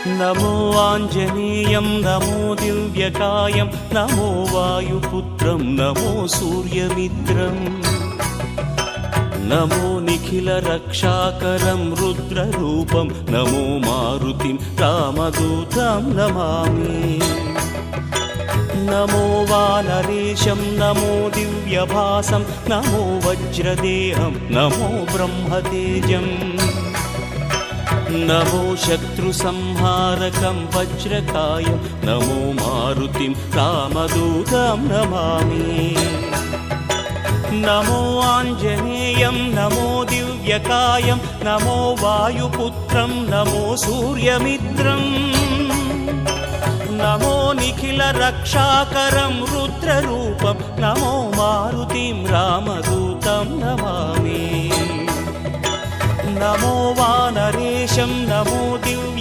नमो आञ्जनेयं नमो दिव्यकायं नमो वायुपुत्रं नमो सूर्यमित्रम् नमो निखिलरक्षाकरं रुद्ररूपं नमो मारुतिं रामदूतं Namami नमो वानरेशं नमो दिव्यभासं नमो वज्रदेहं नमो ब्रह्मतेजम् नमो शत्रुसंहारकं वज्रकायं नमो मारुतिं रामदूतं Namami नमो आञ्जनेयं नमो दिव्यकायं नमो वायुपुत्रं नमो सूर्यमित्रम् नमो निखिलरक्षाकरं रुद्ररूपं नमो मारुतिं रामदूतं Namami नमो वानरेशं नमो Divya